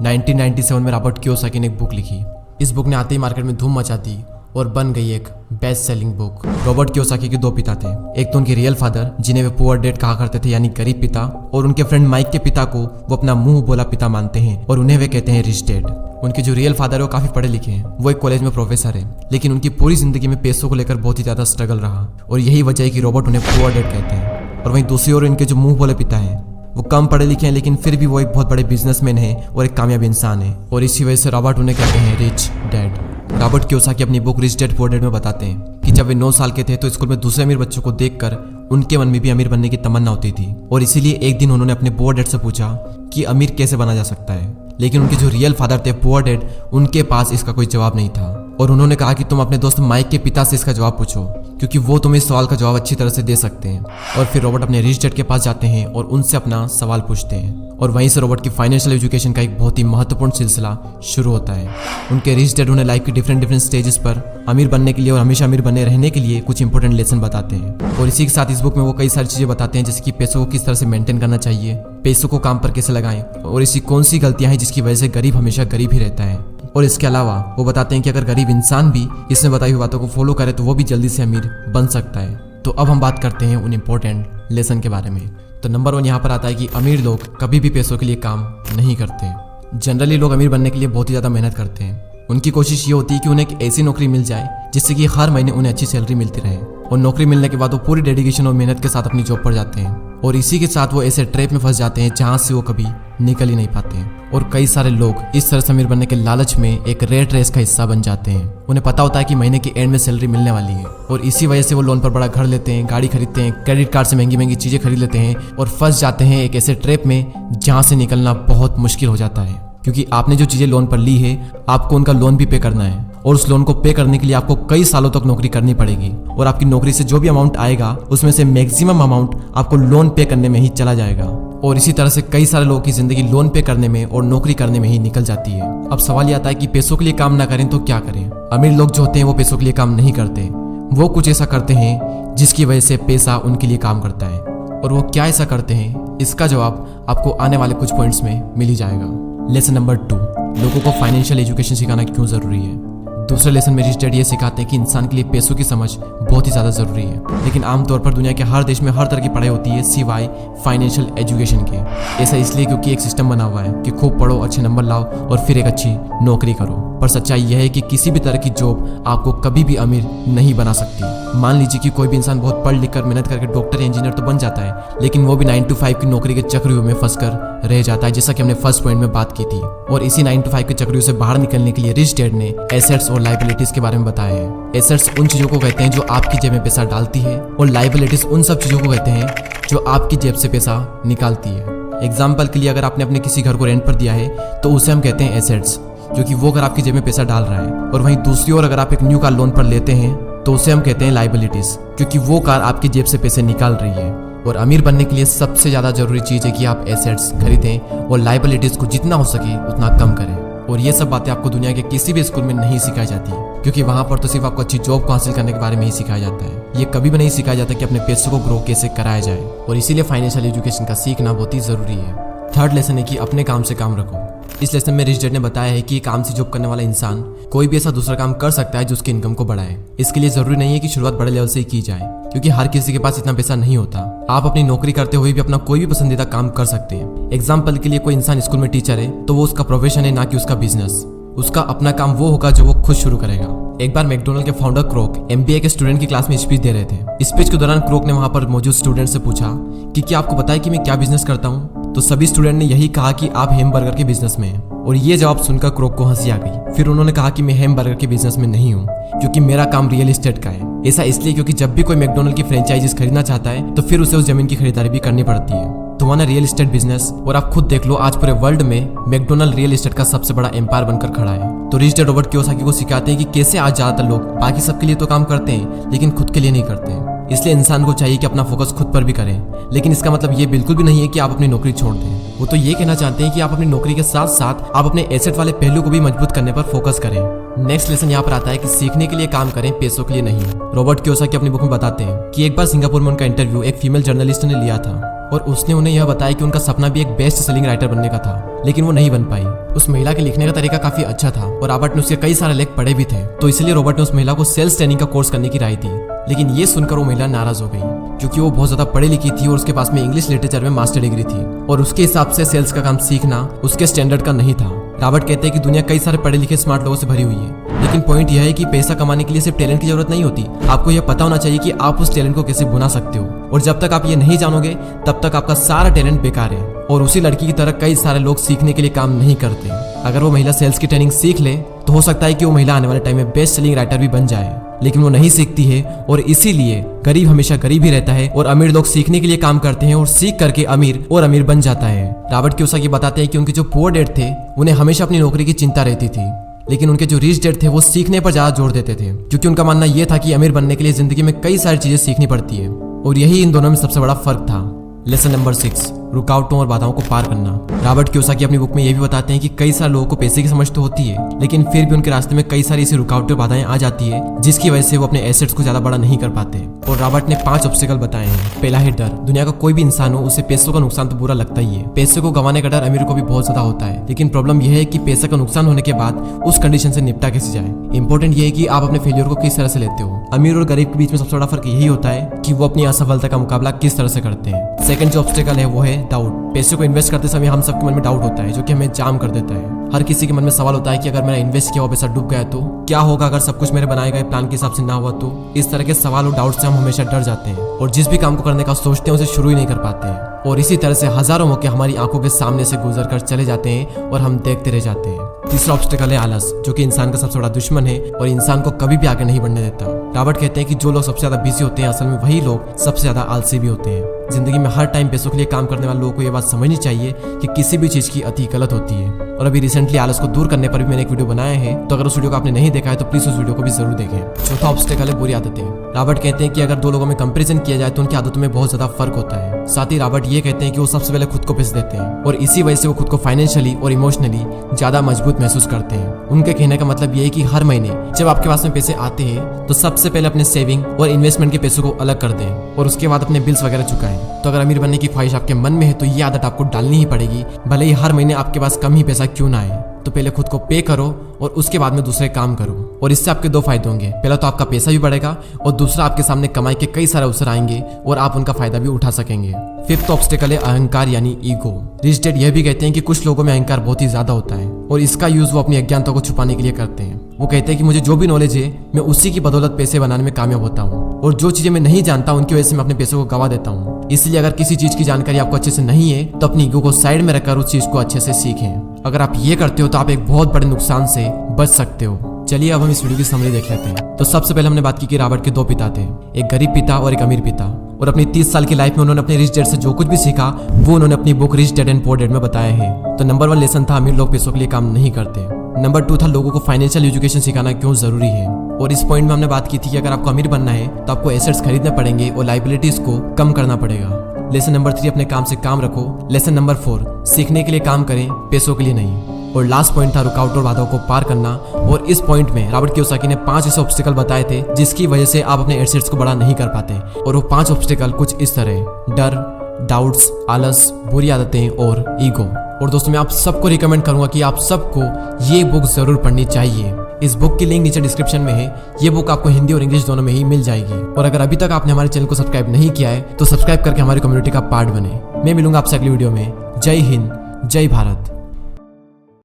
1997 में Robert Kiyosaki ने एक बुक लिखी। इस बुक ने आते ही मार्केट में धूम मचा दी और बन गई एक best selling book. Robert Kiyosaki के दो पिता थे, एक तो उनके रियल फादर जिन्हें वे पुअर डैड कहा करते थे यानी गरीब पिता, और उनके फ्रेंड माइक के पिता को वो अपना मुंह बोला पिता मानते हैं और उन्हें वे कहते हैं रिच डैड। उनके जो रियल फादर है वो काफी पढ़े लिखे हैं, वो एक कॉलेज में प्रोफेसर है, लेकिन उनकी पूरी जिंदगी में पैसों को लेकर बहुत ही ज्यादा स्ट्रगल रहा और यही वजह है कि रॉबर्ट उन्हें पुअर डैड कहते हैं। और वहीं दूसरी ओर इनके जो मुंह बोले पिता हैं वो कम पढ़े लिखे हैं, लेकिन फिर भी वो एक बहुत बड़े बिजनेसमैन है और एक कामयाब इंसान है, और इसी वजह से रॉबर्ट उन्हें कहते हैं रिच डैड। रॉबर्ट कियोसाकी अपनी book rich dad poor dad में बताते हैं कि जब वे 9 साल के थे तो स्कूल में दूसरे अमीर बच्चों को देखकर उनके मन में भी अमीर बनने की तमन्ना होती थी, और इसीलिए एक दिन उन्होंने अपने पुअर डैड से पूछा कि अमीर कैसे बना जा सकता है। लेकिन उनके जो रियल फादर थे पुअर डैड, उनके पास इसका कोई जवाब नहीं था, और उन्होंने कहा कि तुम अपने दोस्त माइक के पिता से इसका जवाब पूछो, क्योंकि वो तुम्हें इस सवाल का जवाब अच्छी तरह से दे सकते हैं। और फिर रॉबर्ट अपने रिच डैड के पास जाते हैं और उनसे अपना सवाल पूछते हैं, और वहीं से रॉबर्ट की फाइनेंशियल एजुकेशन का एक बहुत ही महत्वपूर्ण सिलसिला शुरू होता है। उनके रिच डैड उन्हें लाइफ के डिफरेंट स्टेजेस पर अमीर बनने के लिए और हमेशा अमीर बने रहने के लिए कुछ इंपॉर्टेंट लेसन बताते हैं, और इसी के साथ इस बुक में वो कई सारी चीजें बताते हैं, जैसे कि पैसों को किस तरह से मेंटेन करना चाहिए, पैसों को काम पर कैसे लगाएं, और ऐसी कौन सी गलतियां हैं जिसकी वजह से गरीब हमेशा गरीब ही रहता है। और इसके अलावा वो बताते हैं कि अगर गरीब इंसान भी इसमें बताई हुई बातों को फॉलो करे तो वो भी जल्दी से अमीर बन सकता है। तो अब हम बात करते हैं उन इम्पोर्टेंट लेसन के बारे में। तो नंबर 1 यहाँ पर आता है कि अमीर लोग कभी भी पैसों के लिए काम नहीं करते। जनरली लोग अमीर बनने के लिए बहुत ही ज़्यादा मेहनत करते हैं। उनकी कोशिश ये होती है कि उन्हें एक ऐसी नौकरी मिल जाए जिससे कि हर महीने उन्हें अच्छी सैलरी मिलती रहे, और नौकरी मिलने के बाद वो पूरी डेडिकेशन और मेहनत के साथ अपनी जॉब पर जाते हैं, और इसी के साथ वो ऐसे ट्रैप में फंस जाते हैं जहां से वो कभी निकल ही नहीं पाते हैं। और कई सारे लोग इस तरह से अमीर बनने के लालच में एक रेट रेस का हिस्सा बन जाते हैं। उन्हें पता होता है कि महीने के एंड में सैलरी मिलने वाली है, और इसी वजह से वो लोन पर बड़ा घर लेते हैं, गाड़ी खरीदते हैं, क्रेडिट कार्ड से महंगी महंगी चीजें खरीद लेते हैं, और फंस जाते हैं एक ऐसे ट्रैप में जहां से निकलना बहुत मुश्किल हो जाता है, क्योंकि आपने जो चीजें लोन पर ली है आपको उनका लोन भी पे करना है, और उस लोन को पे करने के लिए आपको कई सालों तक नौकरी करनी पड़ेगी, और आपकी नौकरी से जो भी अमाउंट आएगा उसमें से मैक्सिमम अमाउंट आपको लोन पे करने में ही चला जाएगा। और इसी तरह से कई सारे लोगों की जिंदगी लोन पे करने में और नौकरी करने में ही निकल जाती है। अब सवाल ये आता है कि पैसों के लिए काम ना करें तो क्या करें। अमीर लोग जो होते हैं वो पैसों के लिए काम नहीं करते, वो कुछ ऐसा करते हैं जिसकी वजह से पैसा उनके लिए काम करता है, और वो क्या ऐसा करते हैं इसका जवाब आपको आने वाले कुछ पॉइंट्स में मिल ही जाएगा। लेसन नंबर 2, लोगों को फाइनेंशियल एजुकेशन सिखाना क्यों जरूरी है। दूसरे लेसन में रिच डैड ये सिखाते हैं कि इंसान के लिए पैसों की समझ बहुत ही ज़्यादा ज़रूरी है, लेकिन आमतौर पर दुनिया के हर देश में हर तरह की पढ़ाई होती है सिवाय फाइनेंशियल एजुकेशन के। ऐसा इसलिए क्योंकि एक सिस्टम बना हुआ है कि खूब पढ़ो, अच्छे नंबर लाओ और फिर एक अच्छी नौकरी करो। पर सच्चाई यह है कि किसी भी तरह की जॉब आपको कभी भी अमीर नहीं बना सकती। मान लीजिए कि कोई भी इंसान बहुत पढ़ लिख कर मेहनत करके डॉक्टर या इंजीनियर तो बन जाता है, लेकिन वो भी 9 to 5 की नौकरी के चक्रव्यूह में फंसकर रह जाता है, जैसा कि हमने फर्स्ट पॉइंट में बात की थी। और इसी 9 to 5 के चक्रव्यूह से बाहर निकलने के लिए रिच डैड ने एसेट्स और लायबिलिटीज के बारे में बताया है। एसेट्स उन चीजों को कहते हैं जो आपकी जेब में पैसा डालती है, और लायबिलिटीज उन सब चीजों को कहते हैं जो आपकी जेब से पैसा निकालती है। एग्जाम्पल के लिए अगर आपने अपने किसी घर को रेंट पर दिया है तो उसे हम कहते हैं एसेट्स, क्योंकि वो घर आपकी जेब में पैसा डाल रहा है। और वहीं दूसरी ओर अगर आप एक न्यू कार लोन पर लेते हैं तो उसे हम कहते हैं लायबिलिटीज, क्योंकि वो कार आपकी जेब से पैसे निकाल रही है। और अमीर बनने के लिए सबसे ज्यादा जरूरी चीज है कि आप एसेट्स खरीदें और लायबिलिटीज को जितना हो सके उतना कम करें। और ये सब बातें आपको दुनिया के किसी भी स्कूल में नहीं सिखाई जाती, क्योंकि वहां पर तो सिर्फ आपको अच्छी जॉब को हासिल करने के बारे में ही सिखाया जाता है। ये कभी भी नहीं सिखाया जाता कि अपने पैसों को ग्रो कैसे कराया जाए, और इसीलिए फाइनेंशियल एजुकेशन का सीखना बहुत ही जरूरी है। थर्ड लेसन है कि अपने काम से काम रखो। इस लेसन में रिच डैड ने बताया है कि काम से जॉब करने वाला इंसान कोई भी ऐसा दूसरा काम कर सकता है जो उसकी इनकम को बढ़ाए। इसके लिए जरूरी नहीं है कि शुरुआत बड़े लेवल से ही की जाए, क्योंकि हर किसी के पास इतना पैसा नहीं होता। आप अपनी नौकरी करते हुए भी अपना कोई भी पसंदीदा काम कर सकते हैं। एग्जाम्पल के लिए कोई इंसान स्कूल में टीचर है तो वो उसका प्रोफेशन है, ना कि उसका बिजनेस। उसका अपना काम वो होगा जो वो खुद शुरू करेगा। एक बार मैकडोनल्ड के फाउंडर क्रोक MBA के स्टूडेंट की क्लास में स्पीच दे रहे थे। स्पीच के दौरान क्रोक ने वहां पर मौजूद स्टूडेंट से पूछा कि क्या आपको पता है कि मैं क्या बिजनेस करता हूँ। तो सभी स्टूडेंट ने यही कहा कि आप हैमबर्गर के बिजनेस में हैं, और ये जवाब सुनकर क्रोक को हंसी आ गई। फिर उन्होंने कहा कि मैं हैमबर्गर के बिजनेस में नहीं हूँ, क्योंकि मेरा काम रियल एस्टेट का है। ऐसा इसलिए क्योंकि जब भी कोई मैकडोनल्ड की फ्रेंचाइजीज खरीदना चाहता है तो फिर उसे उस जमीन की खरीदारी भी करनी पड़ती है। तो वहाँ रियल एस्टेट बिजनेस, और आप खुद देख लो आज पूरे वर्ल्ड में मैकडोनल्ड रियल एस्टेट का सबसे बड़ा एम्पायर बनकर खड़ा है। तो रिच डैड रॉबर्ट कियोसाकी को सिखाते हैं कि कैसे आज ज्यादातर लोग बाकी सबके लिए तो काम करते हैं लेकिन खुद के लिए नहीं करते। इसलिए इंसान को चाहिए कि अपना फोकस खुद पर भी करें, लेकिन इसका मतलब ये बिल्कुल भी नहीं है कि आप अपनी नौकरी छोड़ दें। वो तो ये कहना चाहते हैं कि आप अपनी नौकरी के साथ साथ आप अपने एसेट वाले पहलू को भी मजबूत करने पर फोकस करें। नेक्स्ट लेसन यहाँ पर आता है कि सीखने के लिए काम करें, पैसों के लिए नहीं। रॉबर्ट कियोसाकी अपनी बुक में बताते हैं कि एक बार सिंगापुर में उनका इंटरव्यू एक फीमेल जर्नलिस्ट ने लिया था। और उसने उन्हें यह बताया कि उनका सपना भी एक बेस्ट सेलिंग राइटर बनने का था, लेकिन वो नहीं बन पाई। उस महिला के लिखने का तरीका काफी अच्छा था और रॉबर्ट ने उसके कई सारे लेख पढ़े भी थे, तो इसलिए रॉबर्ट ने उस महिला को सेल्स ट्रेनिंग का कोर्स करने की राय दी। लेकिन ये सुनकर वो महिला नाराज हो गई, क्योंकि वो बहुत ज्यादा पढ़ी लिखी थी और उसके पास में इंग्लिश लिटरेचर में मास्टर डिग्री थी और उसके हिसाब से सेल्स का काम सीखना उसके स्टैंडर्ड का नहीं था। रॉबर्ट कहते हैं कि दुनिया कई सारे पढ़े लिखे स्मार्ट लोगों से भरी हुई है, लेकिन पॉइंट यह है कि पैसा कमाने के लिए सिर्फ टैलेंट की जरूरत नहीं होती। आपको यह पता होना चाहिए कि आप उस टैलेंट को कैसे भुना सकते हो, और जब तक आप ये नहीं जानोगे तब तक आपका सारा टैलेंट बेकार है। और उसी लड़की की तरह कई सारे लोग सीखने के लिए काम नहीं करते। अगर वो महिला सेल्स की ट्रेनिंग सीख ले तो हो सकता है कि वो महिला आने वाले टाइम में बेस्ट सेलिंग राइटर भी बन जाए, लेकिन वो नहीं सीखती है और इसीलिए गरीब हमेशा गरीब ही रहता है और अमीर लोग सीखने के लिए काम करते हैं और सीख करके अमीर और अमीर बन जाता है। रॉबर्ट कियोसाकी बताते हैं कि उनके जो पुअर डैड थे उन्हें हमेशा अपनी नौकरी की चिंता रहती थी, लेकिन उनके जो रिच डैड थे वो सीखने पर ज्यादा जोर देते थे, क्योंकि उनका मानना यह था कि अमीर बनने के लिए जिंदगी में कई सारी चीजें सीखनी पड़ती है। और यही इन दोनों में सबसे बड़ा फर्क था। लेसन नंबर 6, रुकावटों और बाधाओं को पार करना। रॉबर्ट कियोसाकी अपनी बुक में यह भी बताते हैं कि कई सारे लोगों को पैसे की समझ तो होती है, लेकिन फिर भी उनके रास्ते में कई सारी ऐसी रुकावटें और बाधाएं आ जाती है जिसकी वजह से वो अपने एसेट्स को ज्यादा बड़ा नहीं कर पाते। और रॉबर्ट ने 5 ऑब्स्टिकल बताए हैं। पहला है डर। दुनिया का कोई भी इंसान हो उसे पैसों का नुकसान तो बुरा लगता ही है। पैसे को गंवाने का डर अमीर को भी बहुत ज्यादा होता है, लेकिन प्रॉब्लम यह है कि पैसे का नुकसान होने के बाद उस कंडीशन से निपटा कैसे जाए। इंपॉर्टेंट ये है कि आप अपने फेलियर को किस तरह से लेते हो। अमीर और गरीब के बीच में सबसे बड़ा फर्क यही होता है कि वो अपनी असफलता का मुकाबला किस तरह से करते हैं। सेकंड जो ऑब्स्टिकल है वो है डाउट। पैसे को इन्वेस्ट करते समय हम सबके मन में डाउट होता है, जो कि हमें जाम कर देता है। हर किसी के मन में सवाल होता है कि अगर मेरा इन्वेस्ट किया हुआ पैसा डूब गया तो क्या होगा, अगर सब कुछ मेरे बनाए गए प्लान के हिसाब से ना हुआ तो। इस तरह के सवाल और डाउट से हम हमेशा डर जाते हैं और जिस भी काम को करने का सोचते हैं उसे शुरू ही नहीं कर पाते हैं। और इसी तरह से हजारों मौके हमारी आंखों के सामने से गुजर कर चले जाते हैं और हम देखते रह जाते हैं। तीसरा ऑब्स्टिकल है आलस, जो कि इंसान का सबसे बड़ा दुश्मन है और इंसान को कभी भी आगे नहीं बढ़ने देता। रॉबर्ट कहते हैं कि जो लोग सबसे ज्यादा बिजी होते हैं असल में वही लोग सबसे ज्यादा आलसी भी होते हैं। जिंदगी में हर टाइम पैसों के लिए काम करने वाले लोगों को यह बात समझनी चाहिए कि किसी भी चीज की अति गलत होती है। और अभी रिसेंटली आलस को दूर करने पर भी मैंने एक वीडियो बनाया है, तो अगर उस वीडियो को आपने नहीं देखा है तो प्लीज उस वीडियो को भी जरूर देखें। चौथा ऑब्स्टिकल है बुरी आदतें। रॉबर्ट कहते हैं कि अगर दो लोगों में कंपैरिजन किया जाए तो उनकी आदतों में बहुत ज्यादा फर्क होता है। साथ ही रॉबर्ट ये कहते हैं कि वो सबसे पहले खुद को पैसे देते हैं और इसी वजह से वो खुद को फाइनेंशियली और इमोशनली ज्यादा मजबूत महसूस करते हैं। उनके कहने का मतलब ये है कि हर महीने जब आपके पास में पैसे आते हैं तो सबसे पहले अपने सेविंग और इन्वेस्टमेंट के पैसों को अलग कर दें और उसके बाद अपने बिल्स वगैरह चुकाएं। तो अगर अमीर बनने की ख्वाहिश आपके मन में है तो ये आदत आपको डालनी ही पड़ेगी, भले ही हर महीने आपके पास कम ही पैसा क्यों ना आए। तो पहले खुद को पे करो और उसके बाद में दूसरे काम करो, और इससे आपके 2 फायदे होंगे। पहला तो आपका पैसा भी बढ़ेगा और दूसरा आपके सामने कमाई के कई सारे अवसर आएंगे और आप उनका फायदा भी उठा सकेंगे। फिफ्थ ऑब्स्टिकल है अहंकार यानी ईगो। रिच डैड यह भी कहते हैं कि कुछ लोगों में अहंकार बहुत ही ज्यादा होता है और इसका यूज वो अपनी अज्ञानता को छुपाने के लिए करते हैं। वो कहते हैं कि मुझे जो भी नॉलेज है मैं उसी की बदौलत पैसे बनाने में कामयाब होता हूँ, और जो चीजें मैं नहीं जानता उनकी वजह से मैं अपने पैसों को गवा देता हूँ। इसलिए अगर किसी चीज की जानकारी आपको अच्छे से नहीं है तो अपनी ईगो को साइड में रखकर उस चीज को अच्छे से सीखें। अगर आप ये करते हो तो आप एक बहुत बड़े नुकसान से बच सकते हो। चलिए अब हम इस वीडियो की समरी देख लेते हैं। तो सबसे पहले हमने बात की कि रॉबर्ट के 2 पिता थे, एक गरीब पिता और एक अमीर पिता, और अपनी 30 साल की लाइफ में उन्होंने अपने रिच डैड से जो कुछ भी सीखा वो उन्होंने अपनी book rich dad and poor dad में बताया है। तो नंबर 1 लेसन था अमीर लोग पैसों के लिए काम नहीं करते। नंबर 2 था लोगों को फाइनेंशियल एजुकेशन सिखाना क्यों जरूरी है, और इस पॉइंट में हमने बात की थी कि अगर आपको अमीर बनना है तो आपको एसेट्स खरीदने पड़ेंगे और लाइबिलिटीज को कम करना पड़ेगा। लेसन नंबर 3 अपने काम से काम रखो। लेसन नंबर 4 सीखने के लिए काम करें, पैसों के लिए नहीं। और लास्ट पॉइंट था रुकावट और बाधाओं को पार करना, और इस पॉइंट में रॉबर्ट कियोसाकी ने 5 ऐसे ऑब्स्टिकल बताए थे जिसकी वजह से आप अपने एसेट्स को बड़ा नहीं कर पाते। और वो 5 ऑब्स्टिकल कुछ इस तरह: डर, डाउट्स, आलस, बुरी आदतें और ईगो। और दोस्तों मैं आप सबको रिकमेंड करूंगा कि आप सबको ये बुक जरूर पढ़नी चाहिए। इस बुक की लिंक नीचे डिस्क्रिप्शन में है। ये बुक आपको हिंदी और इंग्लिश दोनों में ही मिल जाएगी। और अगर अभी तक आपने हमारे चैनल को सब्सक्राइब नहीं किया है तो सब्सक्राइब करके हमारी कम्युनिटी का पार्ट बने। मैं मिलूंगा आपसे अगली वीडियो में। जय हिंद, जय भारत।